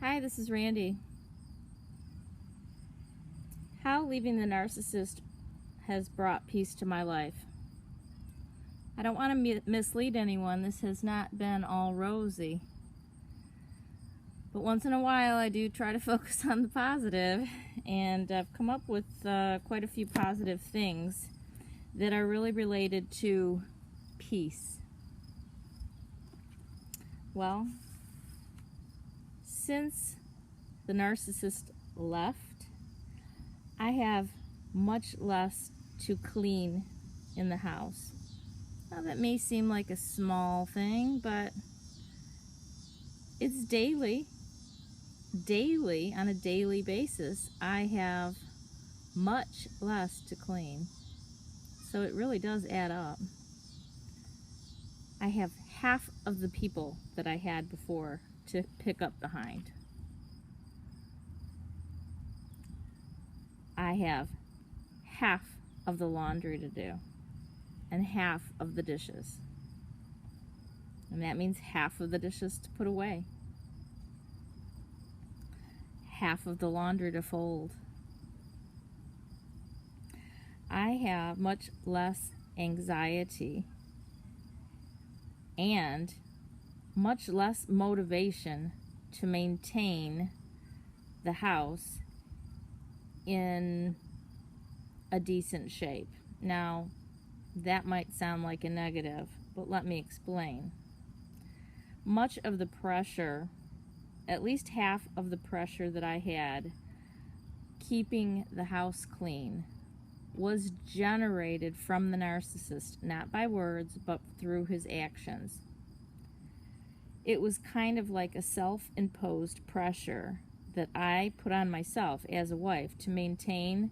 Hi, this is Randy. How leaving the narcissist has brought peace to my life. I don't want to mislead anyone. This has not been all rosy. But once in a while, I do try to focus on the positive, and I've come up with quite a few positive things that are really related to peace. Well, since the narcissist left, I have much less to clean in the house. Now, that may seem like a small thing, but it's daily, on a daily basis, I have much less to clean. So it really does add up. I have half of the people that I had before to pick up behind. I have half of the laundry to do and half of the dishes. And that means half of the dishes to put away, half of the laundry to fold. I have much less anxiety and much less motivation to maintain the house in a decent shape. Now, that might sound like a negative, but let me explain. Much of the pressure, at least half of the pressure that I had keeping the house clean, was generated from the narcissist, not by words, but through his actions. It was kind of like a self-imposed pressure that I put on myself as a wife to maintain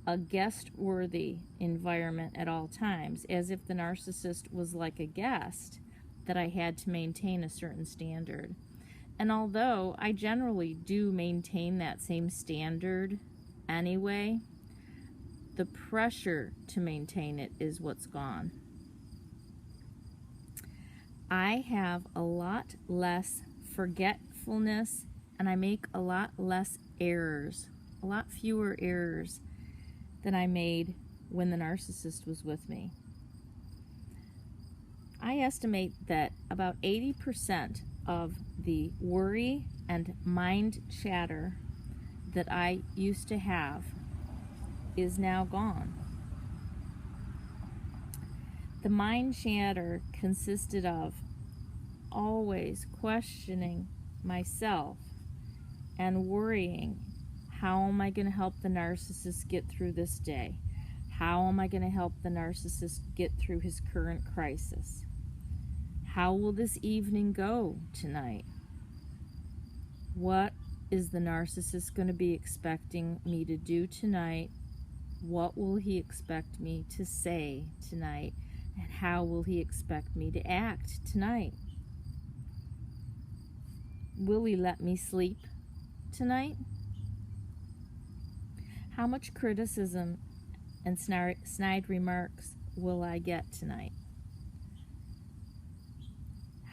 a guest-worthy environment at all times, as if the narcissist was like a guest, that I had to maintain a certain standard. And although I generally do maintain that same standard anyway, the pressure to maintain it is what's gone. I have a lot less forgetfulness, and I make a lot less errors, a lot fewer errors than I made when the narcissist was with me. I estimate that about 80% of the worry and mind chatter that I used to have is now gone. The mind chatter consisted of always questioning myself and worrying, how am I going to help the narcissist get through this day? How am I going to help the narcissist get through his current crisis? How will this evening go tonight? What is the narcissist going to be expecting me to do tonight? What will he expect me to say tonight? And how will he expect me to act tonight? Will he let me sleep tonight? How much criticism and snide remarks will I get tonight?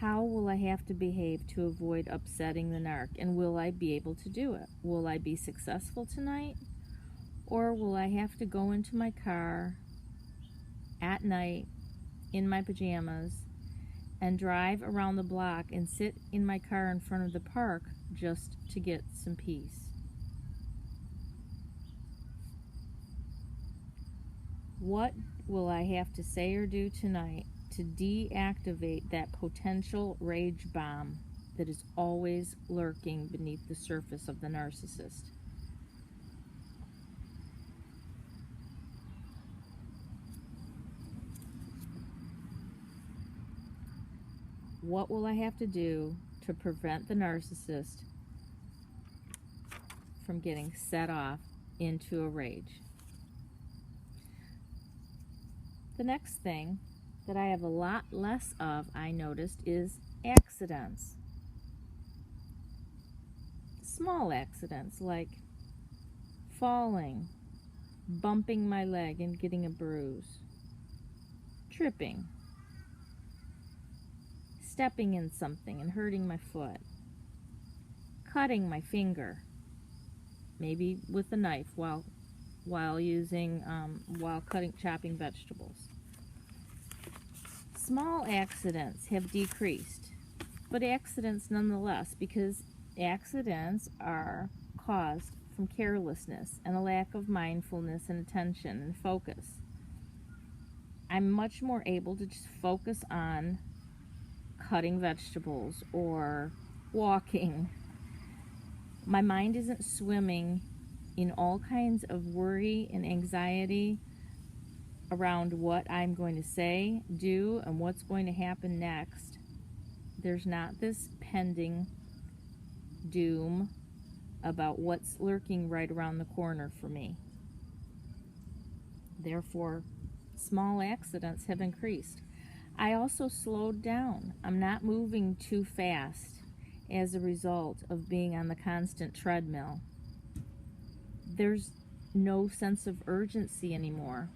How will I have to behave to avoid upsetting the narc? And will I be able to do it? Will I be successful tonight? Or will I have to go into my car at night in my pajamas and drive around the block and sit in my car in front of the park just to get some peace? What will I have to say or do tonight to deactivate that potential rage bomb that is always lurking beneath the surface of the narcissist? What will I have to do to prevent the narcissist from getting set off into a rage? The next thing that I have a lot less of, I noticed, is accidents. Small accidents like falling, bumping my leg and getting a bruise, tripping, stepping in something and hurting my foot, cutting my finger, maybe with a knife while chopping vegetables. Small accidents have decreased, but accidents nonetheless, because accidents are caused from carelessness and a lack of mindfulness and attention and focus. I'm much more able to just focus on cutting vegetables or walking. My mind isn't swimming in all kinds of worry and anxiety around what I'm going to say, do, and what's going to happen next. There's not this pending doom about what's lurking right around the corner for me. Therefore, small accidents have increased. I also slowed down. I'm not moving too fast as a result of being on the constant treadmill. There's no sense of urgency anymore.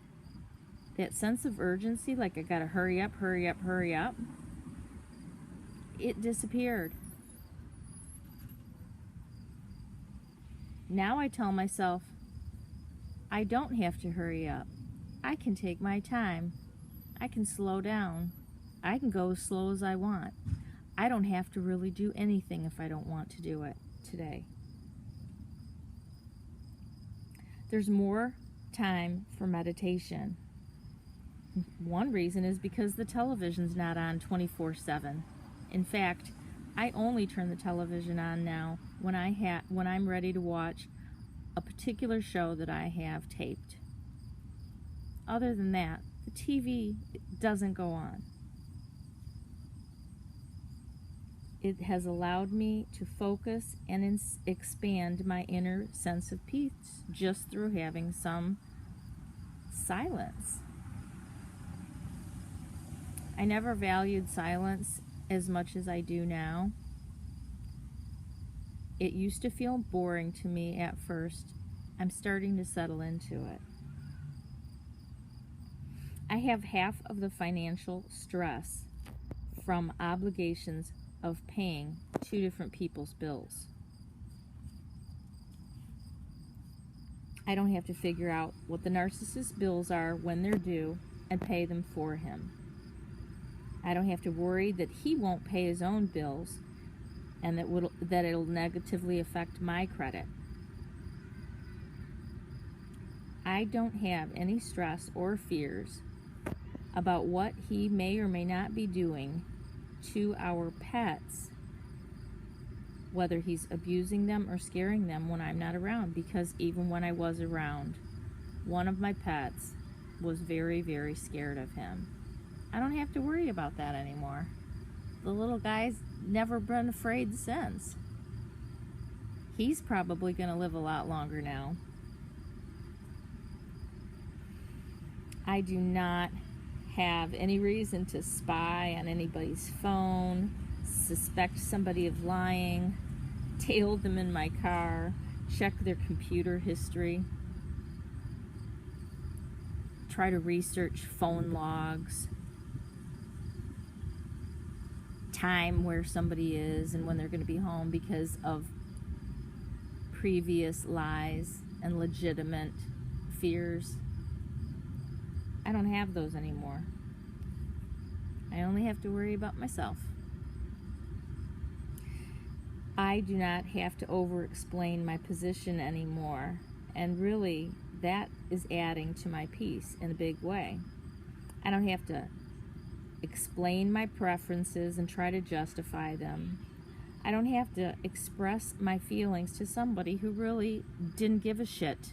That sense of urgency, like I gotta hurry up, hurry up, hurry up, it disappeared. Now I tell myself, I don't have to hurry up. I can take my time. I can slow down. I can go as slow as I want. I don't have to really do anything if I don't want to do it today. There's more time for meditation. One reason is because the television's not on 24/7. In fact, I only turn the television on now when I'm ready to watch a particular show that I have taped. Other than that, the TV doesn't go on. It has allowed me to focus and expand my inner sense of peace just through having some silence. I never valued silence as much as I do now. It used to feel boring to me at first. I'm starting to settle into it. I have half of the financial stress from obligations of paying 2 different people's bills. I don't have to figure out what the narcissist's bills are when they're due and pay them for him. I don't have to worry that he won't pay his own bills and that it'll negatively affect my credit. I don't have any stress or fears about what he may or may not be doing to our pets, whether he's abusing them or scaring them when I'm not around, because even when I was around, one of my pets was very, very scared of him. I don't have to worry about that anymore. The little guy's never been afraid since. He's probably going to live a lot longer now. I do not have any reason to spy on anybody's phone, suspect somebody of lying, tail them in my car, check their computer history, try to research phone logs, time where somebody is and when they're going to be home because of previous lies and legitimate fears. I don't have those anymore. I only have to worry about myself. I do not have to over-explain my position anymore, and really that is adding to my peace in a big way. I don't have to explain my preferences and try to justify them. I don't have to express my feelings to somebody who really didn't give a shit.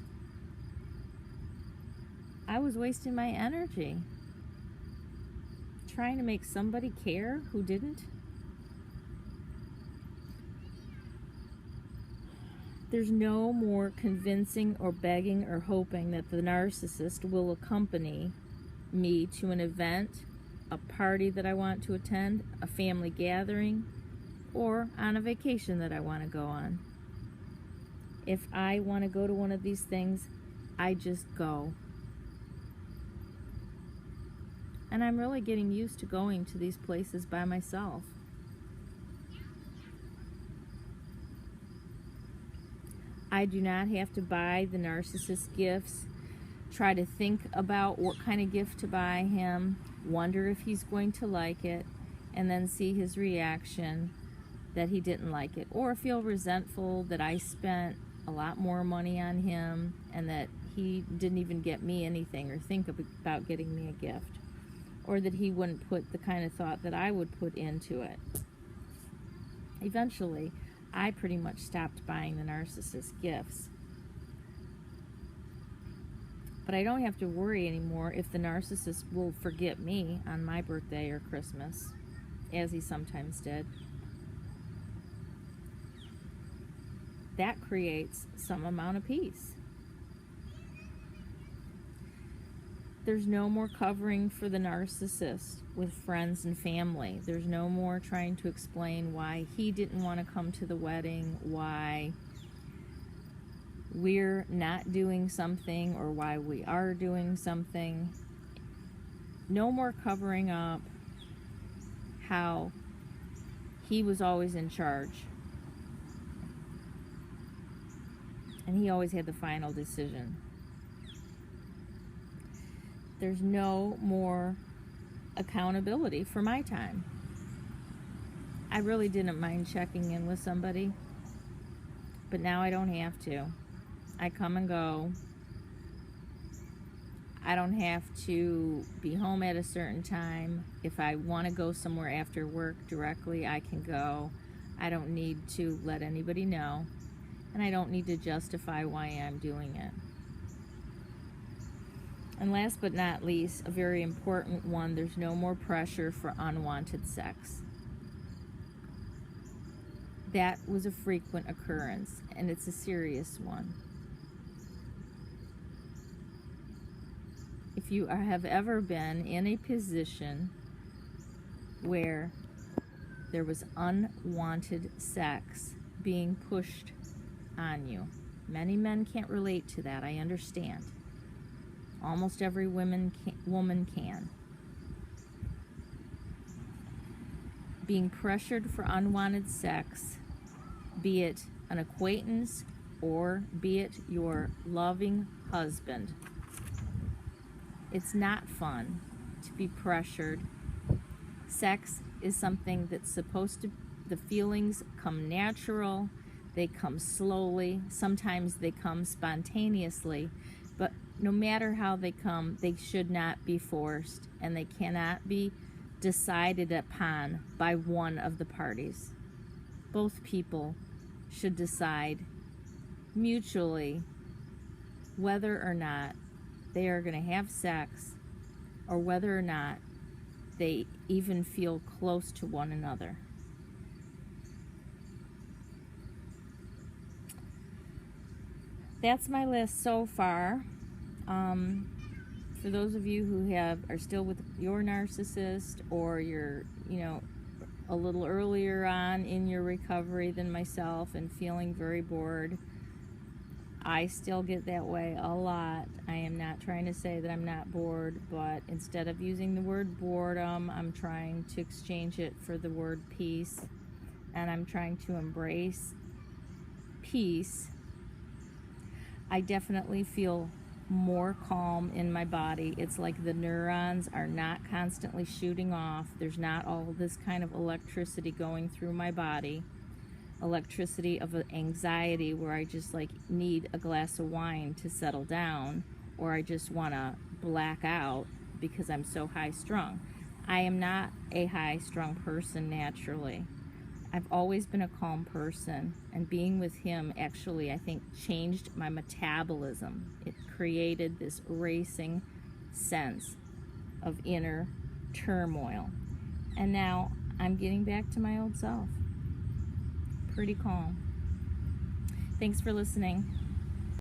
I was wasting my energy trying to make somebody care who didn't. There's no more convincing or begging or hoping that the narcissist will accompany me to an event, a party that I want to attend, a family gathering, or on a vacation that I want to go on. If I want to go to one of these things, I just go. And I'm really getting used to going to these places by myself. I do not have to buy the narcissist gifts. Try to think about what kind of gift to buy him, wonder if he's going to like it, and then see his reaction that he didn't like it, or feel resentful that I spent a lot more money on him and that he didn't even get me anything or think about getting me a gift, or that he wouldn't put the kind of thought that I would put into it. Eventually, I pretty much stopped buying the narcissist gifts. But I don't have to worry anymore if the narcissist will forget me on my birthday or Christmas, as he sometimes did. That creates some amount of peace. There's no more covering for the narcissist with friends and family. There's no more trying to explain why he didn't want to come to the wedding, why we're not doing something, or why we are doing something. No more covering up how he was always in charge and he always had the final decision. There's no more accountability for my time. I really didn't mind checking in with somebody, but now I don't have to. I come and go. I don't have to be home at a certain time. If I want to go somewhere after work directly, I can go. I don't need to let anybody know, and I don't need to justify why I'm doing it. And last but not least, a very important one, there's no more pressure for unwanted sex. That was a frequent occurrence, and it's a serious one. If you have ever been in a position where there was unwanted sex being pushed on you, many men can't relate to that, I understand. Almost every woman can. Being pressured for unwanted sex, be it an acquaintance or be it your loving husband. It's not fun to be pressured. Sex is something that's supposed to, the feelings come natural, they come slowly, sometimes they come spontaneously, but no matter how they come, they should not be forced, and they cannot be decided upon by one of the parties. Both people should decide mutually whether or not they are going to have sex, or whether or not they even feel close to one another. That's my list so far. For those of you who are still with your narcissist, or you're, a little earlier on in your recovery than myself and feeling very bored, I still get that way a lot. I am not trying to say that I'm not bored, but instead of using the word boredom, I'm trying to exchange it for the word peace, and I'm trying to embrace peace. I definitely feel more calm in my body. It's like the neurons are not constantly shooting off. There's not all this kind of electricity going through my body. Electricity of anxiety where I just need a glass of wine to settle down, or I just want to black out because I'm so high strung. I am not a high strung person naturally. I've always been a calm person, and being with him actually, I think, changed my metabolism. It created this racing sense of inner turmoil. And now I'm getting back to my old self. Pretty calm. Thanks for listening.